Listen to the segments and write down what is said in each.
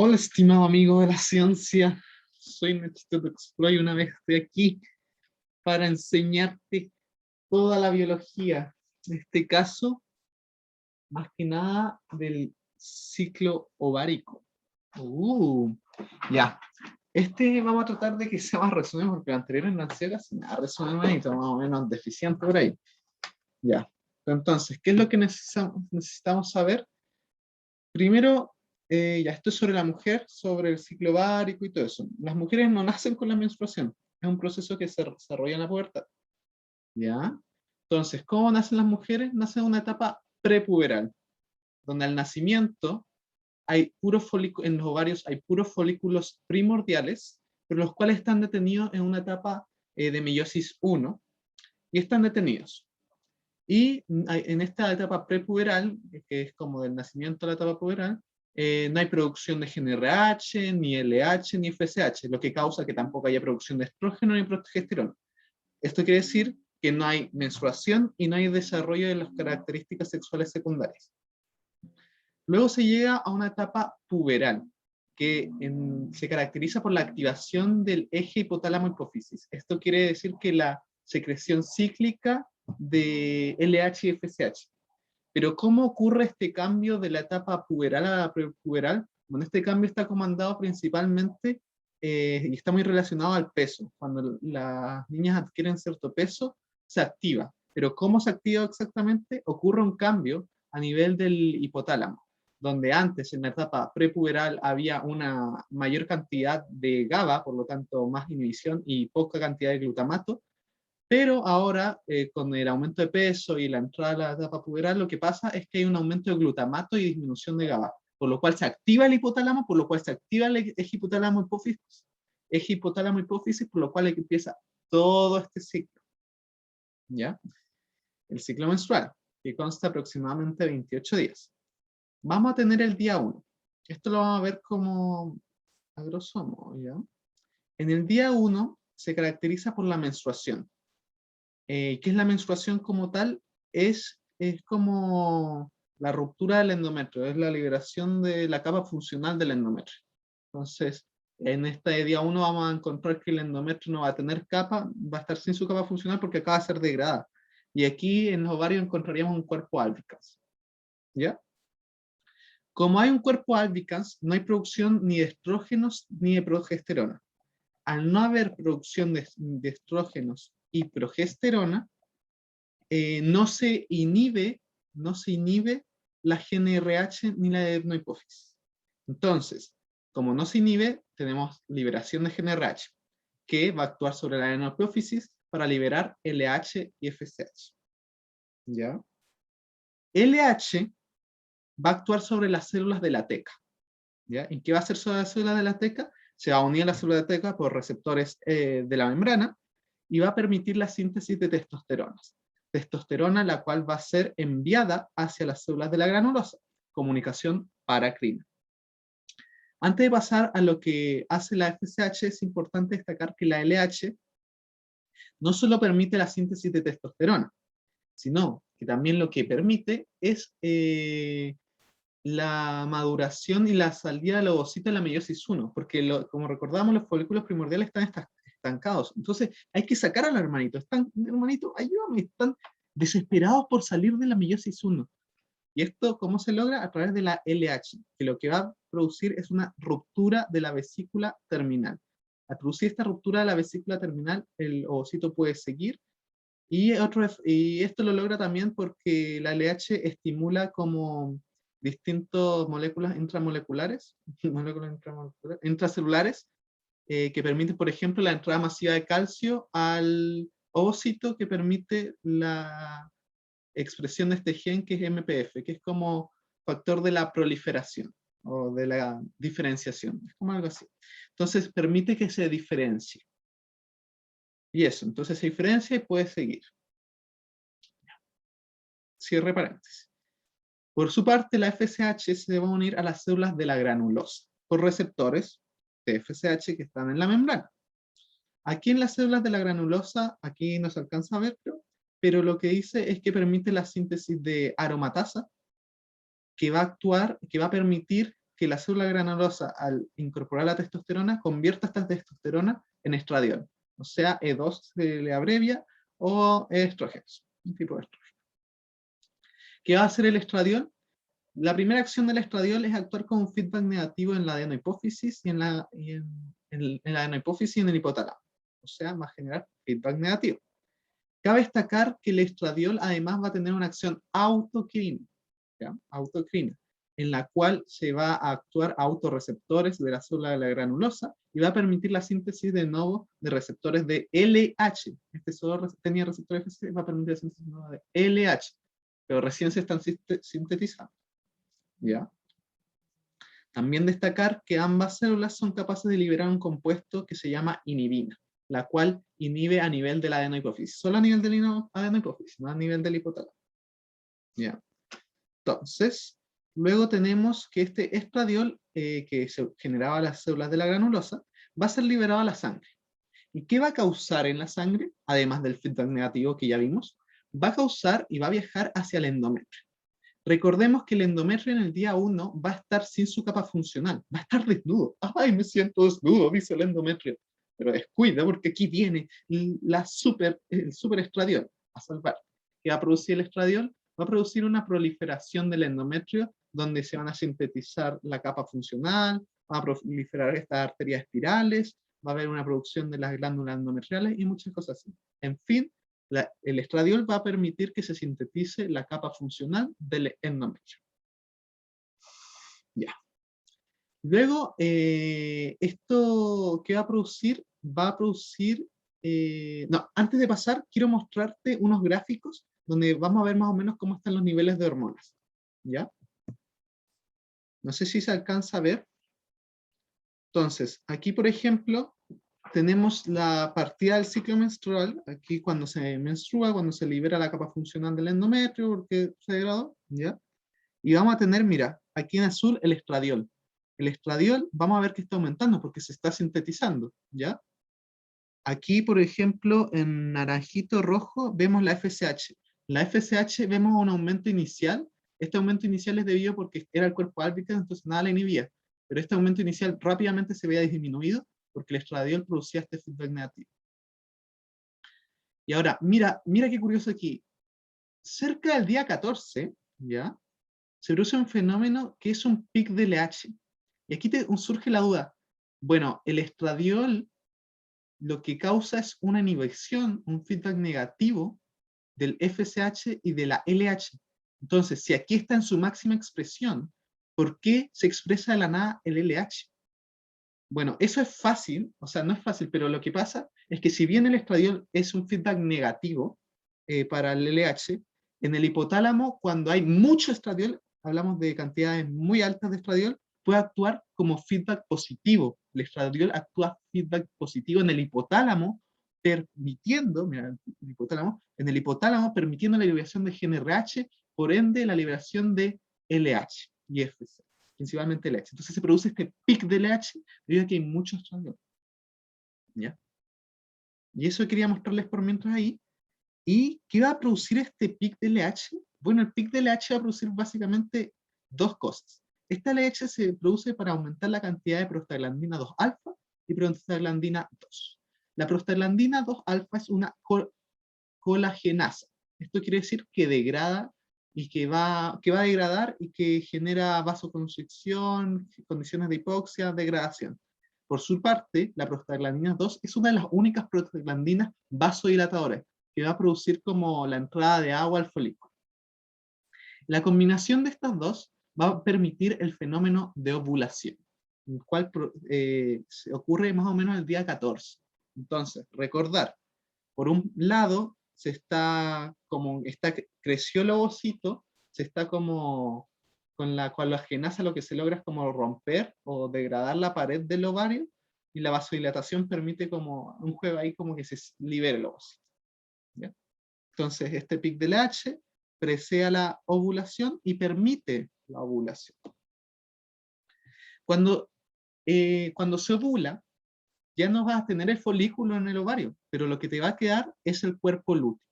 Hola, estimado amigo de la ciencia. Soy Nachito Tuxpro y una vez estoy aquí para enseñarte toda la biología. En este caso, más que nada, del ciclo ovárico. Uh, ya. Vamos a tratar de que sea más resumen porque el anterior no hacía casi nada resumen, más o menos deficiente por ahí. Ya. Entonces, ¿qué es lo que necesitamos saber? Primero, ya esto es sobre la mujer, sobre el ciclo ovárico y todo eso. Las mujeres no nacen con la menstruación, es un proceso que se desarrolla en la pubertad. ¿Ya? Entonces, ¿cómo nacen las mujeres? Nacen en una etapa prepuberal, donde al nacimiento hay en los ovarios hay puros folículos primordiales, pero los cuales están detenidos en una etapa de meiosis 1 y están detenidos. Y en esta etapa prepuberal, que es como del nacimiento a la etapa puberal, no hay producción de GnRH, ni LH, ni FSH, lo que causa que tampoco haya producción de estrógeno ni progesterona. Esto quiere decir que no hay menstruación y no hay desarrollo de las características sexuales secundarias. Luego se llega a una etapa puberal, que se caracteriza por la activación del eje hipotálamo-hipófisis. Esto quiere decir que la secreción cíclica de LH y FSH. Pero ¿cómo ocurre este cambio de la etapa puberal a la prepuberal? Bueno, este cambio está comandado principalmente y está muy relacionado al peso. Cuando las niñas adquieren cierto peso, se activa. Pero ¿cómo se activa exactamente? Ocurre un cambio a nivel del hipotálamo, donde antes en la etapa prepuberal había una mayor cantidad de GABA, por lo tanto más inhibición y poca cantidad de glutamato, pero ahora, con el aumento de peso y la entrada a la etapa puberal, lo que pasa es que hay un aumento de glutamato y disminución de GABA, por lo cual se activa el hipotálamo, por lo cual se activa el eje hipotálamo-hipófisis, por lo cual empieza todo este ciclo, ¿ya? El ciclo menstrual, que consta aproximadamente de 28 días. Vamos a tener el día 1. Esto lo vamos a ver como a grosso modo, ¿ya? En el día 1 se caracteriza por la menstruación. ¿Qué es la menstruación como tal? Es como la ruptura del endometrio, es la liberación de la capa funcional del endometrio. Entonces, en este día 1 vamos a encontrar que el endometrio no va a tener capa, va a estar sin su capa funcional porque acaba de ser degradada. Y aquí en los ovarios encontraríamos un cuerpo albicans. ¿Ya? Como hay un cuerpo albicans, no hay producción ni de estrógenos ni de progesterona. Al no haber producción de estrógenos y progesterona, no se inhibe la GnRH ni la adenohipófisis. Entonces, como no se inhibe, tenemos liberación de GnRH, que va a actuar sobre la adenohipófisis para liberar LH y FSH. ¿Ya? LH va a actuar sobre las células de la teca. ¿Ya? ¿En qué va a hacer sobre las células de la teca? Se va a unir a la célula de la teca por receptores de la membrana y va a permitir la síntesis de testosteronas. Testosterona, la cual va a ser enviada hacia las células de la granulosa. Comunicación paracrina. Antes de pasar a lo que hace la FSH, es importante destacar que la LH no solo permite la síntesis de testosterona, sino que también lo que permite es la maduración y la salida del ovocito en la meiosis 1, porque como recordamos, los folículos primordiales están estancados. Entonces hay que sacar al hermanito. Hermanito, ayúdame, están desesperados por salir de la meiosis 1. Y esto, ¿cómo se logra? A través de la LH, que lo que va a producir es una ruptura de la vesícula terminal. Al producir esta ruptura de la vesícula terminal, el ovocito puede seguir. Y esto lo logra también porque la LH estimula como distintas moléculas intramoleculares, intracelulares, que permiten, por ejemplo, la entrada masiva de calcio al ovocito, que permite la expresión de este gen que es MPF, que es como factor de la proliferación o de la diferenciación, es como algo así. Entonces permite que se diferencie. Y eso, entonces se diferencia y puede seguir. Cierre paréntesis. Por su parte, la FSH se va a unir a las células de la granulosa por receptores de FSH que están en la membrana. Aquí en las células de la granulosa, aquí no se alcanza a ver, pero lo que dice es que permite la síntesis de aromatasa, que va a permitir que la célula granulosa, al incorporar la testosterona, convierta esta testosterona en estradiol. O sea, E2 se le abrevia, o estrógenos, un tipo de estrógeno. ¿Qué va a hacer el estradiol? La primera acción del estradiol es actuar como un feedback negativo en la adenohipófisis y en la adenohipófisis y en el hipotálamo. O sea, va a generar feedback negativo. Cabe destacar que el estradiol además va a tener una acción autocrina, autocrina, en la cual se va a actuar autorreceptores de la célula de la granulosa y va a permitir la síntesis de nuevo de receptores de LH. Este solo tenía receptores FC, va a permitir la síntesis de nuevo de LH, pero recién se están sintetizando. ¿Ya? También destacar que ambas células son capaces de liberar un compuesto que se llama inhibina, la cual inhibe a nivel de la adenohipófisis, solo a nivel de la adenohipófisis, no a nivel del hipotálamo. ¿Ya? Entonces, luego tenemos que este estradiol que se generaba en las células de la granulosa va a ser liberado a la sangre. ¿Y qué va a causar en la sangre? Además del feedback negativo que ya vimos, va a causar y va a viajar hacia el endometrio. Recordemos que el endometrio en el día 1 va a estar sin su capa funcional, va a estar desnudo. ¡Ay, me siento desnudo!, dice el endometrio. Pero descuida, porque aquí viene el super estradiol a salvar. ¿Qué va a producir el estradiol? Va a producir una proliferación del endometrio, donde se van a sintetizar la capa funcional, va a proliferar estas arterias espirales, va a haber una producción de las glándulas endometriales y muchas cosas así. En fin, el estradiol va a permitir que se sintetice la capa funcional del endometrio. Ya. Luego, esto que va a producir, no, antes de pasar, quiero mostrarte unos gráficos donde vamos a ver más o menos cómo están los niveles de hormonas. ¿Ya? No sé si se alcanza a ver. Entonces, aquí, por ejemplo, tenemos la partida del ciclo menstrual, aquí cuando se menstrua, cuando se libera la capa funcional del endometrio, porque se degradó, ¿ya? Y vamos a tener, mira, aquí en azul el estradiol. El estradiol, vamos a ver que está aumentando porque se está sintetizando, ¿ya? Aquí, por ejemplo, en naranjito rojo, vemos la FSH. La FSH vemos un aumento inicial. Este aumento inicial es debido porque era el cuerpo albicans, entonces nada la inhibía. Pero este aumento inicial rápidamente se veía disminuido porque el estradiol producía este feedback negativo. Y ahora, mira qué curioso aquí. Cerca del día 14, ¿ya? Se produce un fenómeno que es un pic de LH. Y aquí surge la duda. Bueno, el estradiol lo que causa es una inhibición, un feedback negativo del FSH y de la LH. Entonces, si aquí está en su máxima expresión, ¿por qué se expresa de la nada el LH? Bueno, eso es fácil, o sea, no es fácil, pero lo que pasa es que si bien el estradiol es un feedback negativo para el LH, en el hipotálamo, cuando hay mucho estradiol, hablamos de cantidades muy altas de estradiol, puede actuar como feedback positivo. El estradiol actúa feedback positivo en el hipotálamo, permitiendo, mira, en el hipotálamo permitiendo la liberación de GnRH, por ende la liberación de LH y FC, principalmente LH. Entonces se produce este pic de LH debido a que hay muchos estradiol. ¿Ya? Y eso quería mostrarles por mientras ahí. ¿Y qué va a producir este pic de LH? Bueno, el pic de LH va a producir básicamente dos cosas. Esta LH se produce para aumentar la cantidad de prostaglandina 2 alfa y prostaglandina 2. La prostaglandina 2 alfa es una colagenasa. Esto quiere decir que degrada y que va a degradar y que genera vasoconstricción, condiciones de hipoxia, degradación. Por su parte, la prostaglandina 2 es una de las únicas prostaglandinas vasodilatadoras que va a producir como la entrada de agua al folículo. La combinación de estas dos va a permitir el fenómeno de ovulación, el cual se ocurre más o menos el día 14. Entonces, recordar, por un lado, creció el ovocito, se está como, con la colagenasa lo que se logra es como romper o degradar la pared del ovario, y la vasodilatación permite como un juego ahí como que se libere el ovocito. ¿Ya? Entonces, este pic del LH precede a la ovulación y permite la ovulación. Cuando se ovula, ya no vas a tener el folículo en el ovario, pero lo que te va a quedar es el cuerpo lúteo.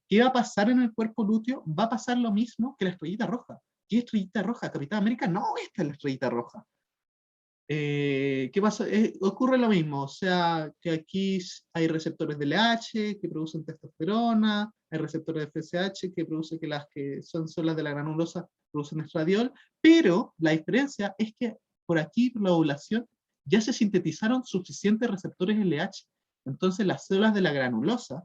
¿Qué va a pasar en el cuerpo lúteo? Va a pasar lo mismo que la estrellita roja. ¿Qué estrellita roja? ¿Capitán América? No, esta es la estrellita roja. ¿Qué pasa? Ocurre lo mismo, o sea, que aquí hay receptores de LH que producen testosterona, hay receptores de FSH que producen que las que son las de la granulosa producen estradiol, pero la diferencia es que por aquí, por la ovulación, ya se sintetizaron suficientes receptores LH. Entonces las células de la granulosa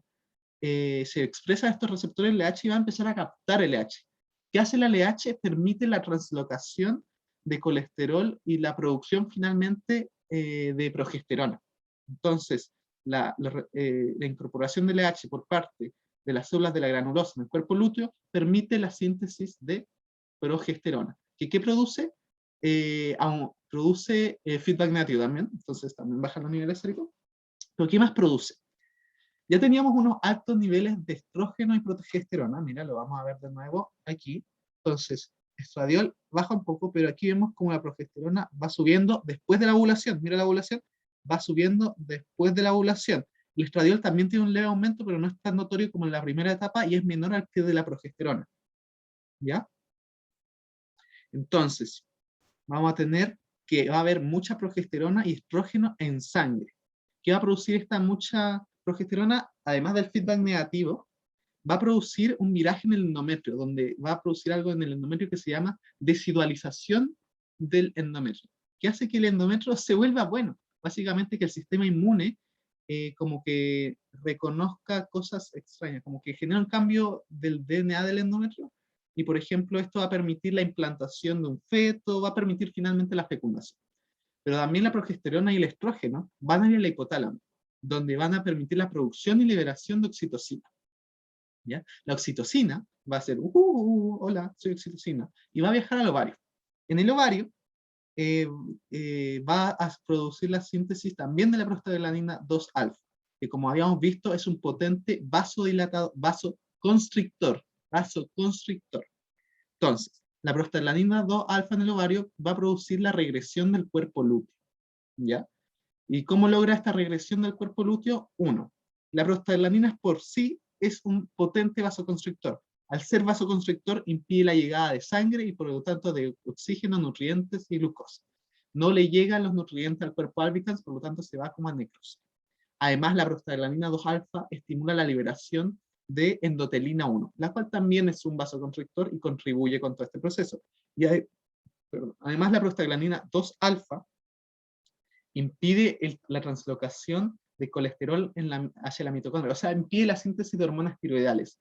se expresan estos receptores LH y va a empezar a captar LH. ¿Qué hace la LH? Permite la translocación de colesterol y la producción finalmente de progesterona. Entonces, la incorporación de LH por parte de las células de la granulosa en el cuerpo lúteo permite la síntesis de progesterona. ¿Qué produce? Produce feedback negativo también, entonces también baja los niveles séricos. ¿Pero qué más produce? Ya teníamos unos altos niveles de estrógeno y progesterona, mira, lo vamos a ver de nuevo aquí. Entonces, estradiol baja un poco, pero aquí vemos como la progesterona va subiendo después de la ovulación. Mira la ovulación, va subiendo después de la ovulación. El estradiol también tiene un leve aumento, pero no es tan notorio como en la primera etapa y es menor al que de la progesterona. ¿Ya? Entonces, vamos a tener que va a haber mucha progesterona y estrógeno en sangre. ¿Qué va a producir esta mucha progesterona? Además del feedback negativo, va a producir un viraje en el endometrio, donde va a producir algo en el endometrio que se llama desidualización del endometrio, que hace que el endometrio se vuelva bueno. Básicamente que el sistema inmune como que reconozca cosas extrañas, como que genera un cambio del DNA del endometrio, y por ejemplo esto va a permitir la implantación de un feto, va a permitir finalmente la fecundación. Pero también la progesterona y el estrógeno van a ir al hipotálamo, donde van a permitir la producción y liberación de oxitocina. ¿Ya? La oxitocina va a ser, hola, soy oxitocina, y va a viajar al ovario. En el ovario va a producir la síntesis también de la prostaglandina 2-alfa, que como habíamos visto es un potente vasodilatador, vasoconstrictor. Entonces, la prostaglandina 2-alfa en el ovario va a producir la regresión del cuerpo lúteo. ¿Ya? ¿Y cómo logra esta regresión del cuerpo lúteo? Uno, la prostaglandina por sí es un potente vasoconstrictor. Al ser vasoconstrictor impide la llegada de sangre y por lo tanto de oxígeno, nutrientes y glucosa. No le llegan los nutrientes al cuerpo albicans, por lo tanto se va como a necrosis. Además, la prostaglandina 2-alfa estimula la liberación de endotelina 1, la cual también es un vasoconstrictor y contribuye con todo este proceso. Y además, la prostaglandina 2-alfa impide la translocación de colesterol hacia la mitocondria, o sea, impide la síntesis de hormonas tiroidales.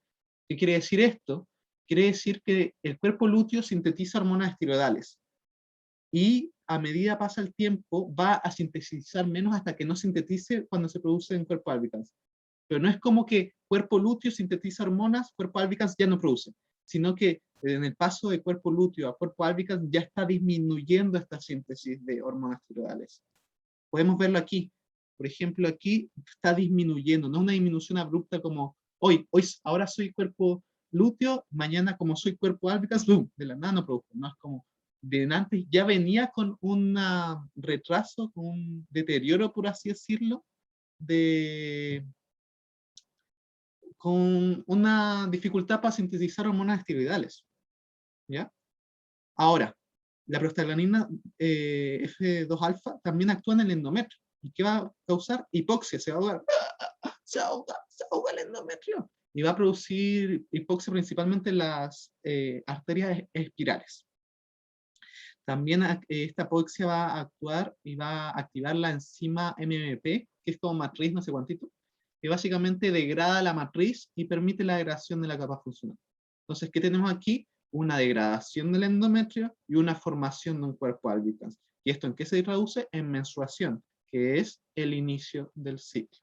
¿Qué quiere decir esto? Quiere decir que el cuerpo lúteo sintetiza hormonas tiroidales y a medida pasa el tiempo va a sintetizar menos hasta que no sintetice cuando se produce en cuerpo albicans. Pero no es como que cuerpo lúteo sintetiza hormonas, cuerpo albicans ya no produce, sino que en el paso de cuerpo lúteo a cuerpo albicans ya está disminuyendo esta síntesis de hormonas tiroidales. Podemos verlo aquí. Por ejemplo, aquí está disminuyendo, no una disminución abrupta como ahora soy cuerpo lúteo, mañana como soy cuerpo albicans, ¡boom! De la nada no produjo. No es como de antes ya venía con un retraso, con un deterioro, por así decirlo, con una dificultad para sintetizar hormonas esteroidales. ¿Ya? Ahora, la prostaglandina F2-alfa también actúa en el endometrio. ¿Y qué va a causar? Hipoxia, se va a ahogar. Se ahoga el endometrio. Y va a producir hipoxia principalmente en las arterias espirales. También esta hipoxia va a actuar y va a activar la enzima MMP, que es como matriz, no sé cuántito, que básicamente degrada la matriz y permite la degradación de la capa funcional. Entonces, ¿qué tenemos aquí? Una degradación del endometrio y una formación de un cuerpo albicans. ¿Y esto en qué se traduce? En menstruación, que es el inicio del ciclo.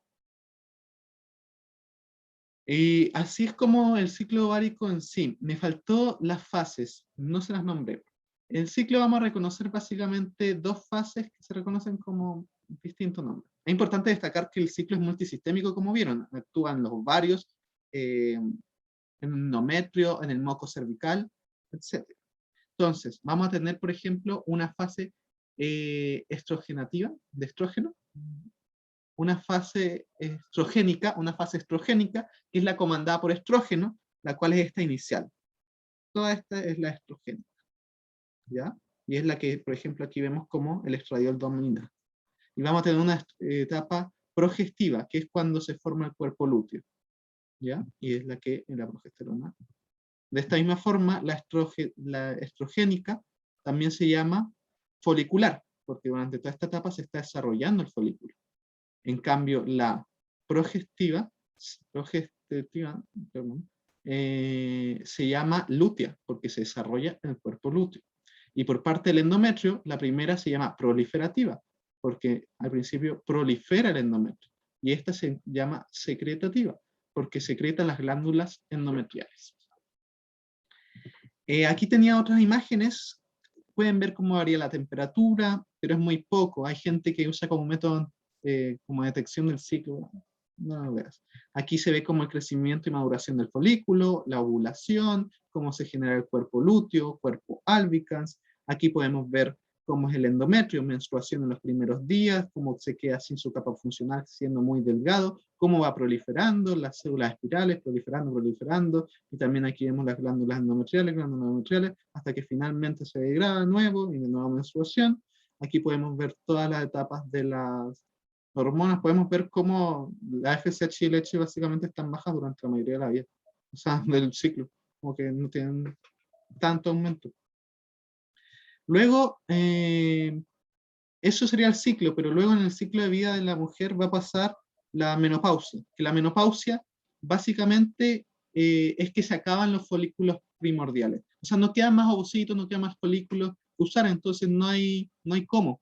Y así es como el ciclo ovárico en sí. Me faltó las fases, no se las nombré. El ciclo vamos a reconocer básicamente dos fases que se reconocen como distintos nombres. Es importante destacar que el ciclo es multisistémico, como vieron. Actúan los ovarios, en el endometrio, en el moco cervical, etc. Entonces, vamos a tener, por ejemplo, una fase estrogenativa, de estrógeno, una fase estrogénica, que es la comandada por estrógeno, la cual es esta inicial. Toda esta es la estrogénica. ¿ya? Y es la que, por ejemplo, aquí vemos como el estradiol domina. Y vamos a tener una etapa progestiva, que es cuando se forma el cuerpo lúteo, ¿ya? Y es la que en la progesterona. De esta misma forma, la estrogénica también se llama folicular, porque durante toda esta etapa se está desarrollando el folículo. En cambio, la progestiva perdón, se llama lútea, porque se desarrolla en el cuerpo lúteo. Y por parte del endometrio, la primera se llama proliferativa, porque al principio prolifera el endometrio. Y esta se llama secretativa, porque secreta las glándulas endometriales. Aquí tenía otras imágenes. Pueden ver cómo varía la temperatura, pero es muy poco. Hay gente que usa como método como detección del ciclo. No lo veas. Aquí se ve como el crecimiento y maduración del folículo, la ovulación, cómo se genera el cuerpo lúteo, cuerpo albicans. Aquí podemos ver cómo es el endometrio, menstruación en los primeros días, cómo se queda sin su capa funcional siendo muy delgado, cómo va proliferando, las células espirales proliferando, y también aquí vemos las glándulas endometriales, hasta que finalmente se degrada de nuevo y de nueva menstruación. Aquí podemos ver todas las etapas de las hormonas, podemos ver cómo la FSH y el H básicamente están bajas durante la mayoría de la vida, o sea, del ciclo, como que no tienen tanto aumento. Luego, eso sería el ciclo, pero luego en el ciclo de vida de la mujer va a pasar la menopausia, que la menopausia básicamente es que se acaban los folículos primordiales. O sea, no quedan más ovocitos, no quedan más folículos que usar, entonces no hay cómo.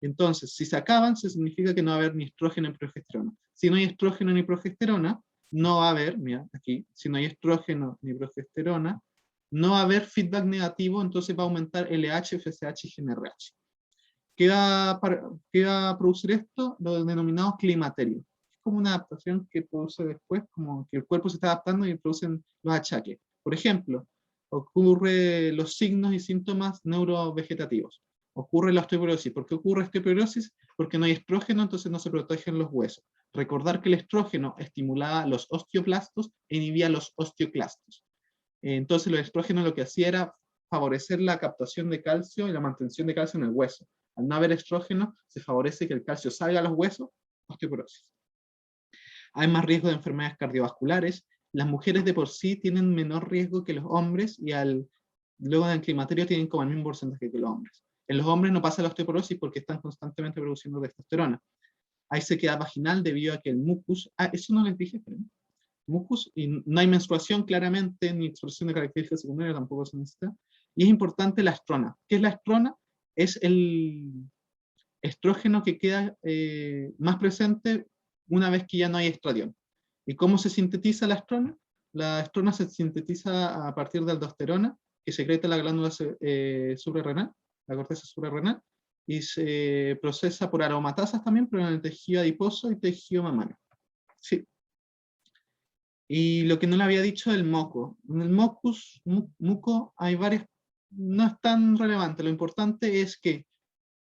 Entonces, si se acaban, se significa que no va a haber ni estrógeno ni progesterona. Si no hay estrógeno ni progesterona, no va a haber, mira, aquí, si no hay estrógeno ni progesterona, no va a haber feedback negativo, entonces va a aumentar LH, FSH y GnRH. ¿Qué va a producir esto? Lo denominado climaterio. Es como una adaptación que produce después, como que el cuerpo se está adaptando y producen los achaques. Por ejemplo, ocurre los signos y síntomas neurovegetativos. Ocurre la osteoporosis. ¿Por qué ocurre osteoporosis? Porque no hay estrógeno, entonces no se protegen los huesos. Recordar que el estrógeno estimulaba los osteoblastos e inhibía los osteoclastos. Entonces el estrógeno lo que hacía era favorecer la captación de calcio y la mantención de calcio en el hueso. Al no haber estrógeno, se favorece que el calcio salga a los huesos, osteoporosis. Hay más riesgo de enfermedades cardiovasculares. Las mujeres de por sí tienen menor riesgo que los hombres y luego del climaterio tienen como el mismo porcentaje que los hombres. En los hombres no pasa la osteoporosis porque están constantemente produciendo testosterona. Hay sequedad vaginal debido a que el mucus, eso no les dije, pero mucus, y no hay menstruación claramente, ni expresión de características secundarias, tampoco se necesita. Y es importante la estrona. ¿Qué es la estrona? Es el estrógeno que queda más presente una vez que ya no hay estradiol. ¿Y cómo se sintetiza la estrona? La estrona se sintetiza a partir de aldosterona, que secreta la glándula suprarrenal, la corteza suprarrenal, y se procesa por aromatasas también, pero en el tejido adiposo y tejido mamario. Sí. Y lo que no le había dicho del moco. En el muco hay varias, no es tan relevante. Lo importante es que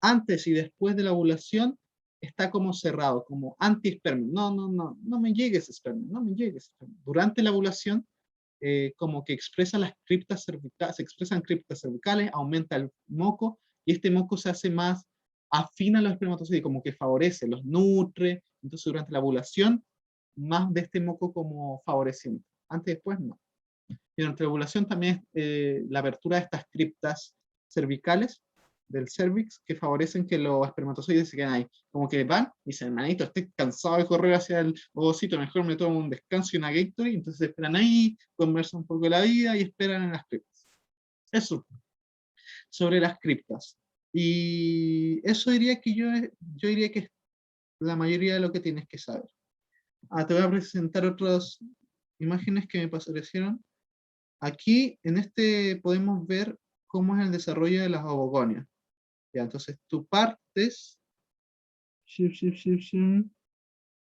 antes y después de la ovulación está como cerrado, como antiespermio. No me llegues espermio, no me llegues espermio. Durante la ovulación, como que expresa las criptas cervicales, se expresan criptas cervicales, aumenta el moco, y este moco se hace más afín a los espermatozoides, como que favorece, los nutre. Entonces durante la ovulación, más de este moco como favoreciendo. Antes y después no. Y durante la ovulación también la apertura de estas criptas cervicales del cervix que favorecen que los espermatozoides se queden ahí. Como que van y dicen, hermanito, estoy cansado de correr hacia el ovocito, mejor me tomo un descanso y una Gatorade. Entonces esperan ahí, conversan un poco de la vida y esperan en las criptas. Eso, sobre las criptas. Y eso diría que yo diría que es la mayoría de lo que tienes que saber. Te voy a presentar otras imágenes que me parecieron. Aquí, en este, podemos ver cómo es el desarrollo de las ovogonias. Ya, entonces tú partes.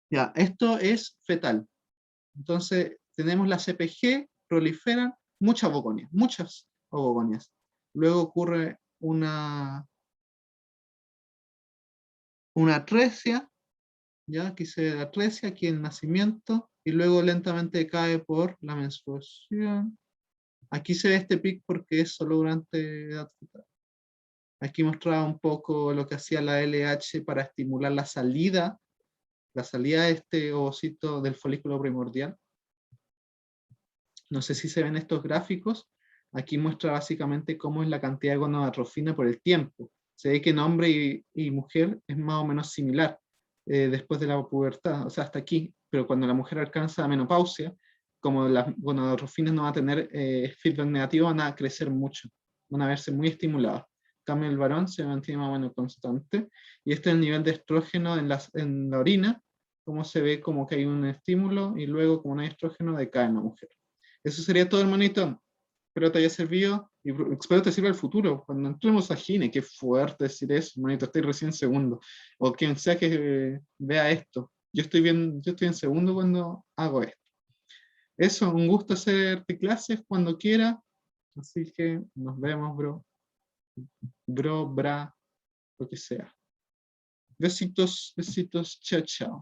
Ya, esto es fetal. Entonces, tenemos la CPG, proliferan muchas ovogonias. Luego ocurre una atresia, ya, aquí se ve la atresia, aquí el nacimiento, y luego lentamente cae por la menstruación. Aquí se ve este pic porque es solo durante edad fetal. Aquí mostraba un poco lo que hacía la LH para estimular la salida de este ovocito del folículo primordial. No sé si se ven estos gráficos. Aquí muestra básicamente cómo es la cantidad de gonadotrofina por el tiempo. Se ve que en hombre y mujer es más o menos similar después de la pubertad, o sea, hasta aquí. Pero cuando la mujer alcanza la menopausia, como las gonadotrofinas no van a tener feedback negativo, van a crecer mucho, van a verse muy estimuladas. En cambio, el varón se mantiene más o menos constante. Y este es el nivel de estrógeno en la orina, como se ve como que hay un estímulo y luego como no hay estrógeno decae en la mujer. Eso sería todo, hermanito. Espero te haya servido y espero te sirva el futuro. Cuando entremos a Gine, qué fuerte decir eso, hermanito, estoy recién en segundo. O quien sea que vea esto. Yo estoy en segundo cuando hago esto. Eso, un gusto hacerte clases cuando quiera. Así que nos vemos, bro. Bro, bra, lo que sea. Besitos, besitos, chao, chao.